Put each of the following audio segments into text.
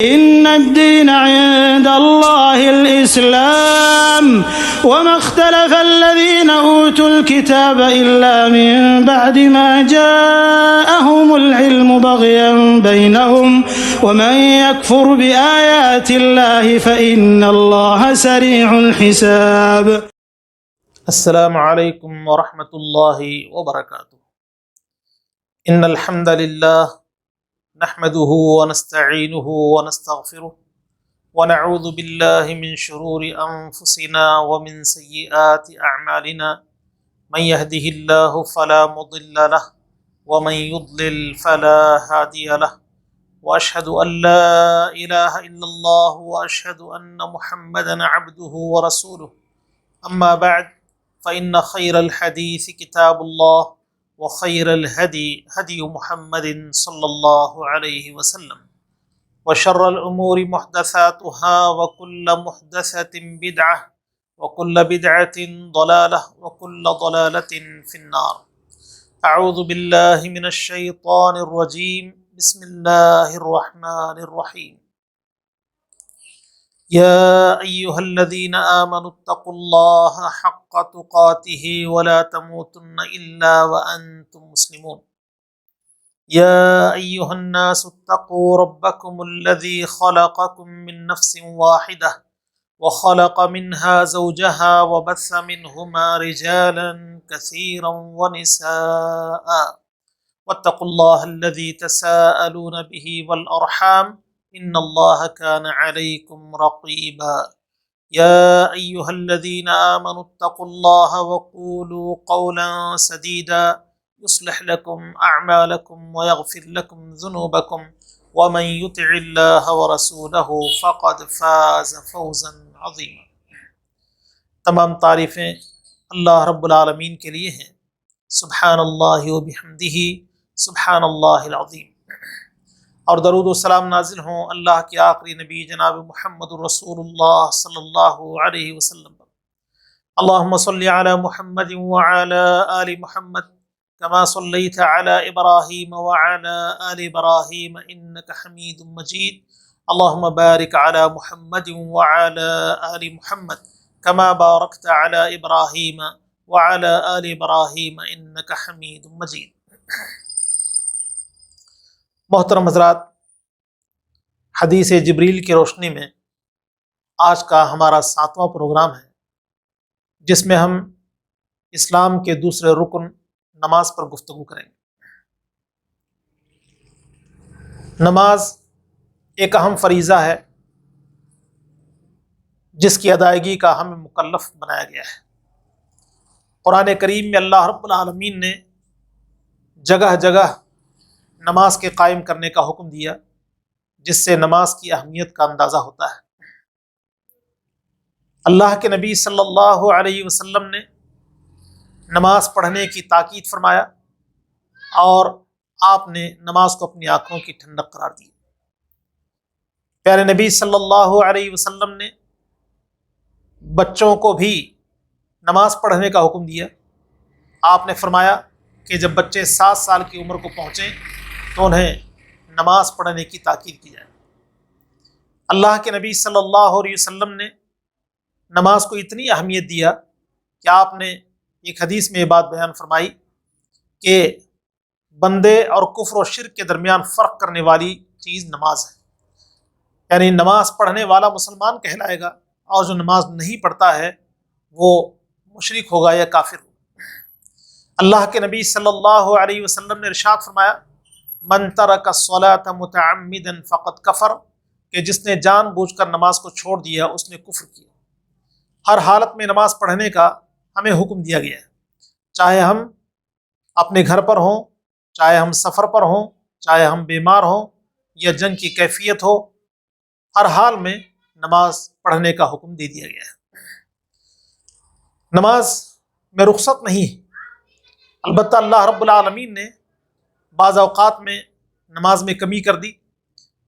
إن الدين عند الله الإسلام وما اختلف الذين أوتوا الكتاب إلا من بعد ما جاءهم العلم بغيا بينهم ومن يكفر بآيات الله فإن الله سريع الحساب. السلام علیکم ورحمۃ اللہ وبرکاتہ۔ ان الحمد للہ نحمده ونستعینه ونستغفره ونعوذ باللہ من شرور انفسنا ومن سیئات اعمالنا من يهده اللہ فلا مضل له ومن يضلل فلا هادی له واشهد ان لا الہ الا اللہ واشهد ان محمدا عبده ورسوله اما بعد فإن خير الحديث كتاب الله وخير الهدي هدي محمد صلى الله عليه وسلم وشر الأمور محدثاتها وكل محدثة بدعة وكل بدعة ضلالة وكل ضلالة في النار. أعوذ بالله من الشيطان الرجيم. بسم الله الرحمن الرحيم. يا أيها الذين آمنوا اتقوا الله حق تقاته ولا تموتن إلا وأنتم مسلمون. يا أيها الناس اتقوا ربكم الذي خلقكم من نفس واحدة وخلق منها زوجها وبث منهما رجالا كثيرا ونساء واتقوا الله الذي تساءلون به والأرحام ان اللہ کان علیکم رقیبا. یا ایہا الذین آمنوا اتقوا اللہ وقولوا قولا سدیدا یصلح لکم اعمالکم ویغفر لکم ذنوبکم ومن یطع اللہ ورسولہ فقد فاز فوزا عظیما. تمام تعریفیں اللہ رب العالمین کے لیے ہیں. سبحان اللہ وبحمدہ سبحان اللہ العظیم. اور درود و سلام نازل ہوں اللہ کے آخری نبی جناب محمد الرسول اللہ صلی اللہ علیہ وسلم پر. اللہم صلی علی محمد وعلی آل محمد کما صلیت علی ابراہیم وعلی آل ابراہیم انک حمید مجید. اللہم بارک علی محمد وعلی آل محمد کما بارکت علی ابراہیم وعلی آل ابراہیم انک حمید مجید. محترم حضرات، حدیث جبریل کی روشنی میں آج کا ہمارا 7واں پروگرام ہے، جس میں ہم اسلام کے دوسرے رکن نماز پر گفتگو کریں گے. نماز ایک اہم فریضہ ہے جس کی ادائیگی کا ہمیں مکلف بنایا گیا ہے. قرآن کریم میں اللہ رب العالمین نے جگہ جگہ نماز کے قائم کرنے کا حکم دیا، جس سے نماز کی اہمیت کا اندازہ ہوتا ہے. اللہ کے نبی صلی اللہ علیہ وسلم نے نماز پڑھنے کی تاکید فرمایا اور آپ نے نماز کو اپنی آنکھوں کی ٹھنڈک قرار دی. پیارے نبی صلی اللہ علیہ وسلم نے بچوں کو بھی نماز پڑھنے کا حکم دیا. آپ نے فرمایا کہ جب بچے 7 سال کی عمر کو پہنچیں تو انہیں نماز پڑھنے کی تاکید کی جائے. اللہ کے نبی صلی اللہ علیہ وسلم نے نماز کو اتنی اہمیت دیا کہ آپ نے ایک حدیث میں یہ بات بیان فرمائی کہ بندے اور کفر و شرک کے درمیان فرق کرنے والی چیز نماز ہے. یعنی نماز پڑھنے والا مسلمان کہلائے گا اور جو نماز نہیں پڑھتا ہے وہ مشرک ہوگا یا کافر ہوگا. اللہ کے نبی صلی اللہ علیہ وسلم نے ارشاد فرمایا من ترک الصلاۃ متعمدا فقد کفر، کہ جس نے جان بوجھ کر نماز کو چھوڑ دیا اس نے کفر کیا. ہر حالت میں نماز پڑھنے کا ہمیں حکم دیا گیا ہے، چاہے ہم اپنے گھر پر ہوں، چاہے ہم سفر پر ہوں، چاہے ہم بیمار ہوں یا جنگ کی کیفیت ہو، ہر حال میں نماز پڑھنے کا حکم دے دیا گیا ہے. نماز میں رخصت نہیں. البتہ اللہ رب العالمین نے بعض اوقات میں نماز میں کمی کر دی.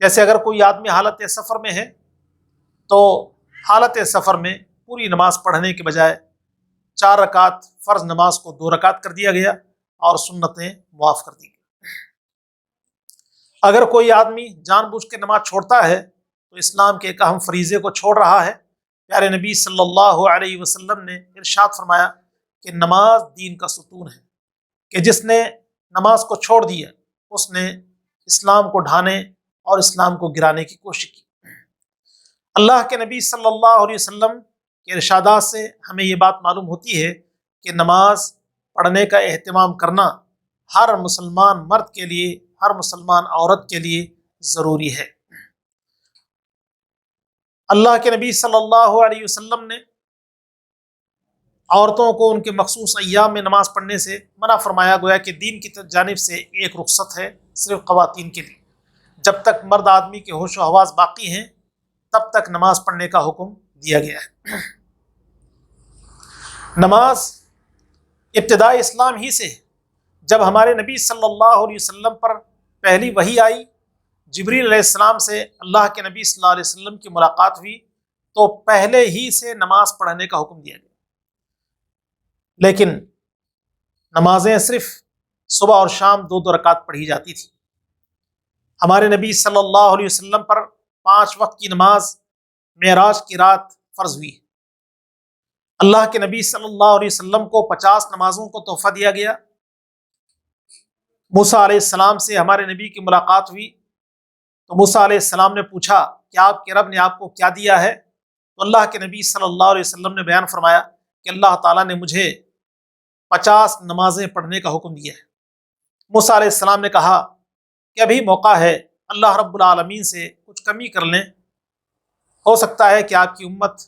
جیسے اگر کوئی آدمی حالت سفر میں ہے تو حالت سفر میں پوری نماز پڑھنے کے بجائے 4 رکعت فرض نماز کو 2 رکعت کر دیا گیا اور سنتیں معاف کر دی گئی. اگر کوئی آدمی جان بوجھ کے نماز چھوڑتا ہے تو اسلام کے ایک اہم فریضے کو چھوڑ رہا ہے۔ پیارے نبی صلی اللہ علیہ وسلم نے ارشاد فرمایا کہ نماز دین کا ستون ہے، کہ جس نے نماز کو چھوڑ دیا اس نے اسلام کو ڈھانے اور اسلام کو گرانے کی کوشش کی۔ اللہ کے نبی صلی اللہ علیہ وسلم کے ارشادات سے ہمیں یہ بات معلوم ہوتی ہے کہ نماز پڑھنے کا اہتمام کرنا ہر مسلمان مرد کے لیے، ہر مسلمان عورت کے لیے ضروری ہے۔ اللہ کے نبی صلی اللہ علیہ وسلم نے عورتوں کو ان کے مخصوص ایام میں نماز پڑھنے سے منع فرمایا، گویا کہ دین کی جانب سے ایک رخصت ہے صرف خواتین کے لیے۔ جب تک مرد آدمی کے ہوش و حواس باقی ہیں تب تک نماز پڑھنے کا حکم دیا گیا ہے۔ نماز ابتدائی اسلام ہی سے، جب ہمارے نبی صلی اللہ علیہ وسلم پر پہلی وحی آئی، جبریل علیہ السلام سے اللہ کے نبی صلی اللہ علیہ وسلم کی ملاقات ہوئی، تو پہلے ہی سے نماز پڑھنے کا حکم دیا گیا۔ لیکن نمازیں صرف صبح اور شام 2 رکعت پڑھی جاتی تھی۔ ہمارے نبی صلی اللہ علیہ وسلم پر 5 وقت کی نماز معراج کی رات فرض ہوئی۔ اللہ کے نبی صلی اللہ علیہ وسلم کو 50 نمازوں کو تحفہ دیا گیا۔ موسیٰ علیہ السلام سے ہمارے نبی کی ملاقات ہوئی تو موسیٰ علیہ السلام نے پوچھا کہ آپ کے رب نے آپ کو کیا دیا ہے؟ تو اللہ کے نبی صلی اللہ علیہ وسلم نے بیان فرمایا کہ اللہ تعالیٰ نے مجھے 50 نمازیں پڑھنے کا حکم دیا ہے۔ موسیٰ علیہ السلام نے کہا کہ ابھی موقع ہے، اللہ رب العالمین سے کچھ کمی کر لیں، ہو سکتا ہے کہ آپ کی امت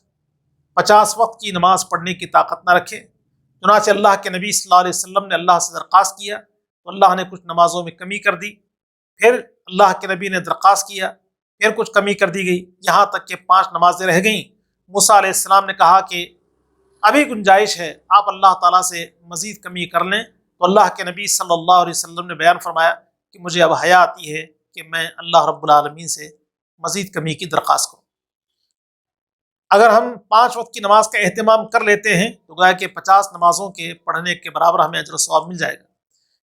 50 وقت کی نماز پڑھنے کی طاقت نہ رکھے۔ چنانچہ اللہ کے نبی صلی اللہ علیہ وسلم نے اللہ سے درخواست کیا تو اللہ نے کچھ نمازوں میں کمی کر دی، پھر اللہ کے نبی نے درخواست کیا، پھر کچھ کمی کر دی گئی، یہاں تک کہ 5 نمازیں رہ گئیں۔ موسیٰ علیہ السلام نے کہا کہ ابھی گنجائش ہے، آپ اللہ تعالیٰ سے مزید کمی کر لیں۔ تو اللہ کے نبی صلی اللہ علیہ وسلم نے بیان فرمایا کہ مجھے اب حیا آتی ہے کہ میں اللہ رب العالمین سے مزید کمی کی درخواست کروں۔ اگر ہم 5 وقت کی نماز کا اہتمام کر لیتے ہیں تو گویا کہ 50 نمازوں کے پڑھنے کے برابر ہمیں اجر و ثواب مل جائے گا،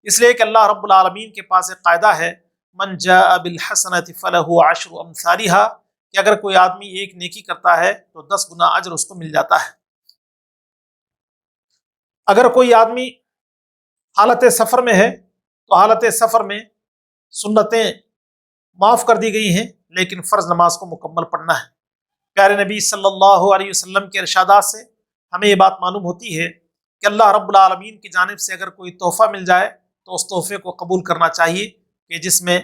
اس لیے کہ اللہ رب العالمین کے پاس ایک قاعدہ ہے، من جاء بالحسنۃ فلہ عشر امثالھا، کہ اگر کوئی آدمی ایک نیکی کرتا ہے تو 10 گنا اجر اس کو مل جاتا ہے۔ اگر کوئی آدمی حالت سفر میں ہے تو حالت سفر میں سنتیں معاف کر دی گئی ہیں، لیکن فرض نماز کو مکمل پڑھنا ہے۔ پیارے نبی صلی اللہ علیہ وسلم کے ارشادات سے ہمیں یہ بات معلوم ہوتی ہے کہ اللہ رب العالمین کی جانب سے اگر کوئی تحفہ مل جائے تو اس تحفے کو قبول کرنا چاہیے، کہ جس میں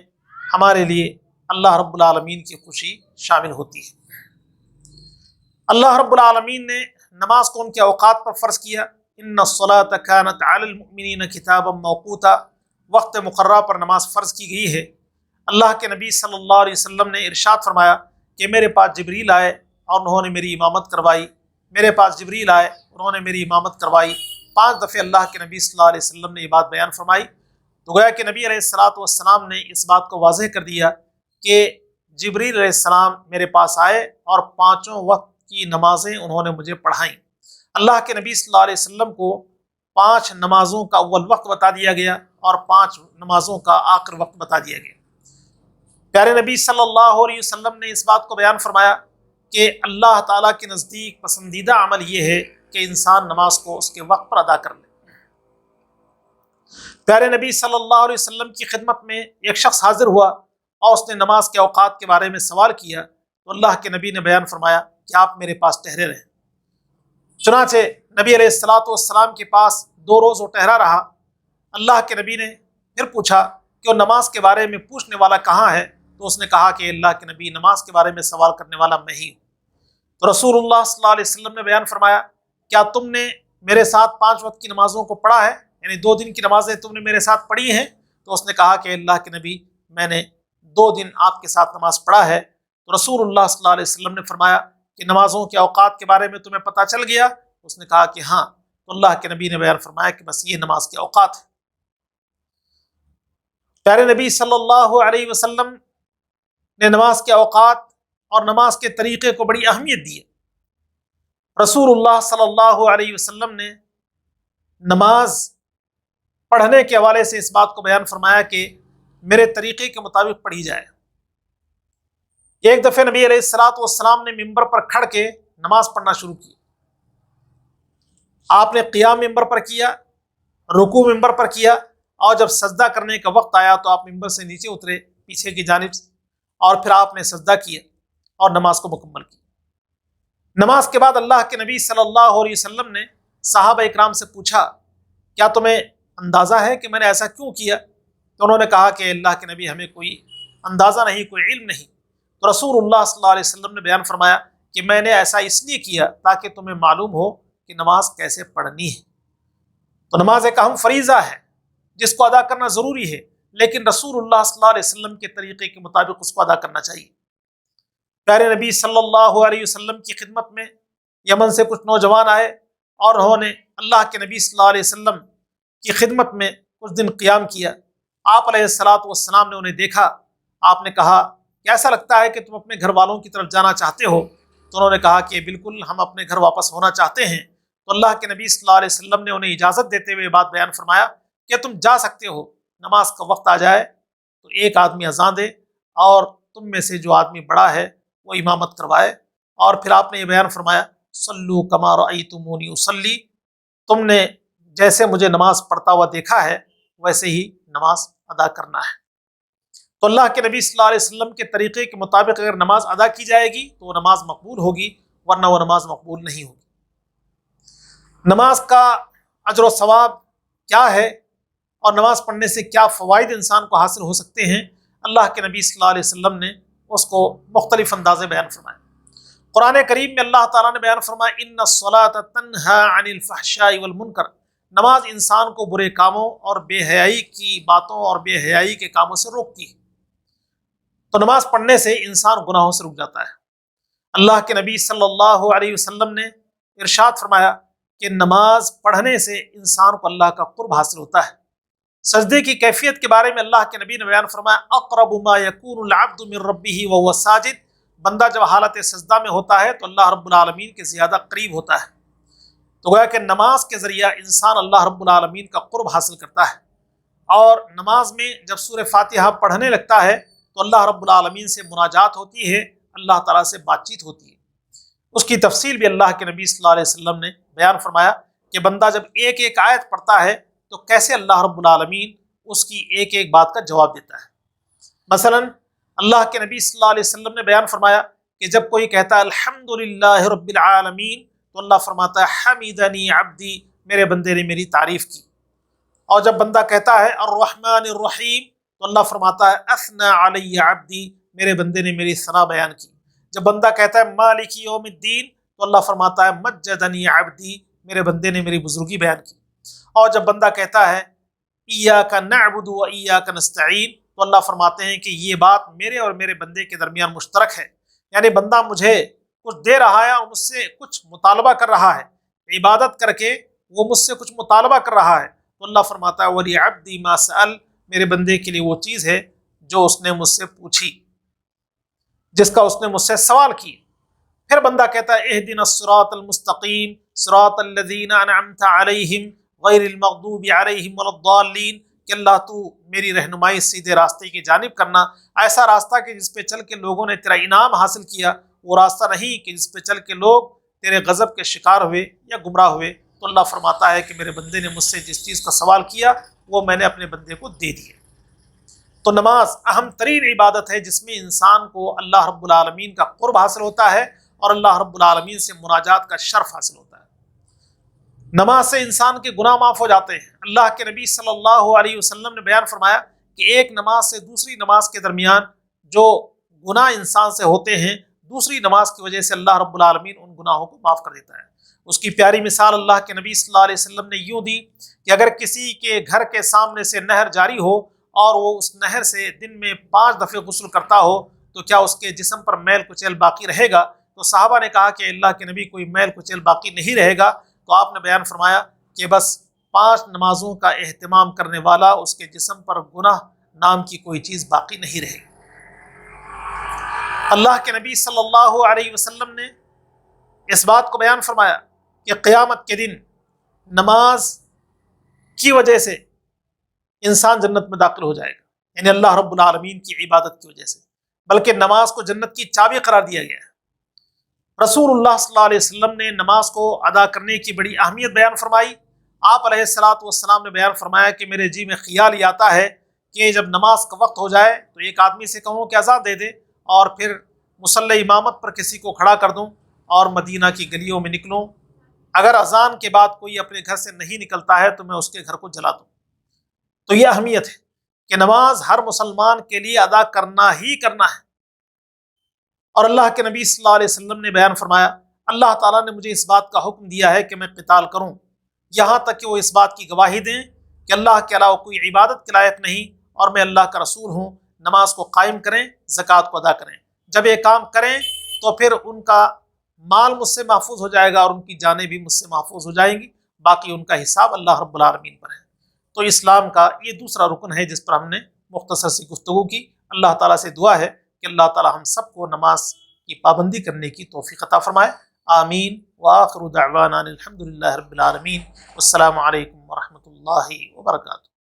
ہمارے لیے اللہ رب العالمین کی خوشی شامل ہوتی ہے۔ اللہ رب العالمین نے نماز کو ان کے اوقات پر فرض کیا، ان الصلاۃ کانت علی المؤمنین کتابا موقوتا، وقت مقررہ پر نماز فرض کی گئی ہے۔ اللہ کے نبی صلی اللہ علیہ وسلم نے ارشاد فرمایا کہ میرے پاس جبریل آئے اور انہوں نے میری امامت کروائی، میرے پاس جبریل آئے انہوں نے میری امامت کروائی۔ 5 دفعے اللہ کے نبی صلی اللہ علیہ وسلم نے یہ بات بیان فرمائی، تو گویا کہ نبی علیہ السلام نے اس بات کو واضح کر دیا کہ جبریل علیہ السلام میرے پاس آئے اور 5 وقت کی نمازیں انہوں نے مجھے پڑھائیں۔ اللہ کے نبی صلی اللہ علیہ وسلم کو 5 نمازوں کا اول وقت بتا دیا گیا اور 5 نمازوں کا آخر وقت بتا دیا گیا۔ پیارے نبی صلی اللہ علیہ وسلم نے اس بات کو بیان فرمایا کہ اللہ تعالیٰ کے نزدیک پسندیدہ عمل یہ ہے کہ انسان نماز کو اس کے وقت پر ادا کر لے۔ پیارے نبی صلی اللہ علیہ وسلم کی خدمت میں ایک شخص حاضر ہوا اور اس نے نماز کے اوقات کے بارے میں سوال کیا، تو اللہ کے نبی نے بیان فرمایا کہ آپ میرے پاس ٹھہرے رہیں۔ چنانچہ نبی علیہ السلام کے پاس 2 روز وہ ٹھہرا رہا۔ اللہ کے نبی نے پھر پوچھا کہ وہ نماز کے بارے میں پوچھنے والا کہاں ہے؟ تو اس نے کہا کہ اللہ کے نبی، نماز کے بارے میں سوال کرنے والا میں ہی ہوں۔ تو رسول اللہ صلی اللہ علیہ وسلم نے بیان فرمایا، کیا تم نے میرے ساتھ 5 وقت کی نمازوں کو پڑھا ہے؟ یعنی 2 دن کی نمازیں تم نے میرے ساتھ پڑھی ہیں؟ تو اس نے کہا کہ اللہ کے نبی، میں نے 2 دن آپ کے ساتھ نماز پڑھا ہے۔ تو رسول اللہ صلی اللہ علیہ وسلم نے فرمایا کہ نمازوں کے اوقات کے بارے میں تمہیں پتہ چل گیا؟ اس نے کہا کہ ہاں۔ تو اللہ کے نبی نے بیان فرمایا کہ بس یہ نماز کے اوقات ہیں۔ پیارے نبی صلی اللہ علیہ وسلم نے نماز کے اوقات اور نماز کے طریقے کو بڑی اہمیت دی ہے۔ رسول اللہ صلی اللہ علیہ وسلم نے نماز پڑھنے کے حوالے سے اس بات کو بیان فرمایا کہ میرے طریقے کے مطابق پڑھی جائے۔ ایک دفعہ نبی علیہ الصلوۃ والسلام نے ممبر پر کھڑ کے نماز پڑھنا شروع کی. آپ نے قیام ممبر پر کیا، رکوع ممبر پر کیا، اور جب سجدہ کرنے کا وقت آیا تو آپ ممبر سے نیچے اترے پیچھے کی جانب سے، اور پھر آپ نے سجدہ کیا اور نماز کو مکمل کی. نماز کے بعد اللہ کے نبی صلی اللہ علیہ وسلم نے صحابہ اکرام سے پوچھا کیا تمہیں اندازہ ہے کہ میں نے ایسا کیوں کیا؟ تو انہوں نے کہا کہ اللہ کے نبی ہمیں کوئی اندازہ نہیں، کوئی علم نہیں. تو رسول اللہ صلی اللہ علیہ وسلم نے بیان فرمایا کہ میں نے ایسا اس لیے کیا تاکہ تمہیں معلوم ہو کہ نماز کیسے پڑھنی ہے. تو نماز ایک اہم فریضہ ہے جس کو ادا کرنا ضروری ہے، لیکن رسول اللہ صلی اللہ علیہ وسلم کے طریقے کے مطابق اس کو ادا کرنا چاہیے. پیارے نبی صلی اللہ علیہ وسلم کی خدمت میں یمن سے کچھ نوجوان آئے اور انہوں نے اللہ کے نبی صلی اللہ علیہ وسلم کی خدمت میں کچھ دن قیام کیا. آپ علیہ الصلوۃ والسلام نے انہیں دیکھا. آپ نے کہا کیسا لگتا ہے کہ تم اپنے گھر والوں کی طرف جانا چاہتے ہو؟ تو انہوں نے کہا کہ بالکل ہم اپنے گھر واپس ہونا چاہتے ہیں. تو اللہ کے نبی صلی اللہ علیہ وسلم نے انہیں اجازت دیتے ہوئے بات بیان فرمایا کہ تم جا سکتے ہو. نماز کا وقت آ جائے تو ایک آدمی اذان دے اور تم میں سے جو آدمی بڑا ہے وہ امامت کروائے. اور پھر آپ نے یہ بیان فرمایا صلو کما رأیتمونی اصلی، تم نے جیسے مجھے نماز پڑھتا ہوا دیکھا ہے ویسے ہی نماز ادا کرنا ہے. تو اللہ کے نبی صلی اللہ علیہ وسلم کے طریقے کے مطابق اگر نماز ادا کی جائے گی تو وہ نماز مقبول ہوگی، ورنہ وہ نماز مقبول نہیں ہوگی. نماز کا اجر و ثواب کیا ہے اور نماز پڑھنے سے کیا فوائد انسان کو حاصل ہو سکتے ہیں، اللہ کے نبی صلی اللہ علیہ وسلم نے اس کو مختلف اندازے بیان فرمائے. قرآن کریم میں اللہ تعالیٰ نے بیان فرمایا ان الصلاۃ تنہی عن الفحشاء والمنکر، نماز انسان کو برے کاموں اور بے حیائی کی باتوں اور بے حیائی کے کاموں سے روکتی ہے. تو نماز پڑھنے سے انسان گناہوں سے رک جاتا ہے. اللہ کے نبی صلی اللہ علیہ وسلم نے ارشاد فرمایا کہ نماز پڑھنے سے انسان کو اللہ کا قرب حاصل ہوتا ہے. سجدے کی کیفیت کے بارے میں اللہ کے نبی نے بیان فرمایا اقرب ما یکون العبد من ربہ وهو ساجد، بندہ جب حالت سجدہ میں ہوتا ہے تو اللہ رب العالمین کے زیادہ قریب ہوتا ہے. تو گویا کہ نماز کے ذریعہ انسان اللہ رب العالمین کا قرب حاصل کرتا ہے. اور نماز میں جب سورہ فاتحہ پڑھنے لگتا ہے تو اللہ رب العالمین سے مناجات ہوتی ہے، اللہ تعالیٰ سے بات چیت ہوتی ہے. اس کی تفصیل بھی اللہ کے نبی صلی اللہ علیہ وسلم نے بیان فرمایا کہ بندہ جب ایک ایک آیت پڑھتا ہے تو کیسے اللہ رب العالمین اس کی ایک ایک بات کا جواب دیتا ہے. مثلا اللہ کے نبی صلی اللہ علیہ وسلم نے بیان فرمایا کہ جب کوئی کہتا ہے الحمدللہ رب العالمین تو اللہ فرماتا ہے حمیدنی عبدی، میرے بندے نے میری تعریف کی. اور جب بندہ کہتا ہے الرحمن الرحیم تو اللہ فرماتا ہے اثنى علی عبدی، میرے بندے نے میری ثنا بیان کی. جب بندہ کہتا ہے مالک یوم الدین تو اللہ فرماتا ہے مجدنی عبدی، میرے بندے نے میری بزرگی بیان کی. اور جب بندہ کہتا ہے ایاک نعبد و ایاک نستعین تو اللہ فرماتے ہیں کہ یہ بات میرے اور میرے بندے کے درمیان مشترک ہے. یعنی بندہ مجھے کچھ دے رہا ہے اور مجھ سے کچھ مطالبہ کر رہا ہے، عبادت کر کے وہ مجھ سے کچھ مطالبہ کر رہا ہے تو اللہ فرماتا ہے وَلِعَبْدِي مَا سَأَلَ، میرے بندے کے لیے وہ چیز ہے جو اس نے مجھ سے پوچھی، جس کا اس نے مجھ سے سوال کی. پھر بندہ کہتا ہے اہدنا الصراط المستقیم صراط الذین انعمت علیہم غیر المغضوب علیہم ولا الضالین، کہ اللہ تو میری رہنمائی سیدھے راستے کی جانب کرنا، ایسا راستہ کہ جس پہ چل کے لوگوں نے تیرا انعام حاصل کیا، وہ راستہ نہیں کہ جس پہ چل کے لوگ تیرے غضب کے شکار ہوئے یا گمراہ ہوئے. تو اللہ فرماتا ہے کہ میرے بندے نے مجھ سے جس چیز کا سوال کیا وہ میں نے اپنے بندے کو دے دیا. تو نماز اہم ترین عبادت ہے جس میں انسان کو اللہ رب العالمین کا قرب حاصل ہوتا ہے اور اللہ رب العالمین سے مناجات کا شرف حاصل ہوتا ہے. نماز سے انسان کے گناہ معاف ہو جاتے ہیں. اللہ کے نبی صلی اللہ علیہ وسلم نے بیان فرمایا کہ ایک نماز سے دوسری نماز کے درمیان جو گناہ انسان سے ہوتے ہیں دوسری نماز کی وجہ سے اللہ رب العالمین ان گناہوں کو معاف کر دیتا ہے. اس کی پیاری مثال اللہ کے نبی صلی اللہ علیہ وسلم نے یوں دی کہ اگر کسی کے گھر کے سامنے سے نہر جاری ہو اور وہ اس نہر سے دن میں 5 دفعے غسل کرتا ہو تو کیا اس کے جسم پر میل کچیل باقی رہے گا؟ تو صحابہ نے کہا کہ اللہ کے نبی کوئی میل کچیل باقی نہیں رہے گا. تو آپ نے بیان فرمایا کہ بس 5 نمازوں کا اہتمام کرنے والا اس کے جسم پر گناہ نام کی کوئی چیز باقی نہیں رہے گی. اللہ کے نبی صلی اللہ علیہ وسلم نے اس بات کو بیان فرمایا کہ قیامت کے دن نماز کی وجہ سے انسان جنت میں داخل ہو جائے گا، یعنی اللہ رب العالمین کی عبادت کی وجہ سے. بلکہ نماز کو جنت کی چابی قرار دیا گیا ہے۔ رسول اللہ صلی اللہ علیہ وسلم نے نماز کو ادا کرنے کی بڑی اہمیت بیان فرمائی۔ آپ علیہ الصلوۃ والسلام نے بیان فرمایا کہ میرے جی میں خیال یہ آتا ہے کہ جب نماز کا وقت ہو جائے تو ایک آدمی سے کہوں کہ اذان دے دے، اور پھر مصلی امامت پر کسی کو کھڑا کر دوں اور مدینہ کی گلیوں میں نکلوں۔ اگر اذان کے بعد کوئی اپنے گھر سے نہیں نکلتا ہے تو میں اس کے گھر کو جلا دوں۔ تو یہ اہمیت ہے کہ نماز ہر مسلمان کے لیے ادا کرنا ہی کرنا ہے۔ اور اللہ کے نبی صلی اللہ علیہ وسلم نے بیان فرمایا، اللہ تعالیٰ نے مجھے اس بات کا حکم دیا ہے کہ میں قتال کروں، یہاں تک کہ وہ اس بات کی گواہی دیں کہ اللہ کے علاوہ کوئی عبادت کے لائق نہیں اور میں اللہ کا رسول ہوں۔ نماز کو قائم کریں، زکوٰۃ کو ادا کریں۔ جب یہ کام کریں تو پھر ان کا مال مجھ سے محفوظ ہو جائے گا اور ان کی جانیں بھی مجھ سے محفوظ ہو جائیں گی، باقی ان کا حساب اللہ رب العالمین پر ہے۔ تو اسلام کا یہ دوسرا رکن ہے جس پر ہم نے مختصر سی گفتگو کی۔ اللہ تعالیٰ سے دعا ہے کہ اللہ تعالیٰ ہم سب کو نماز کی پابندی کرنے کی توفیق عطا فرمائے۔ آمین۔ وآخر دعوانا الحمد للہ رب العالمین۔ والسلام علیکم ورحمۃ اللہ وبرکاتہ۔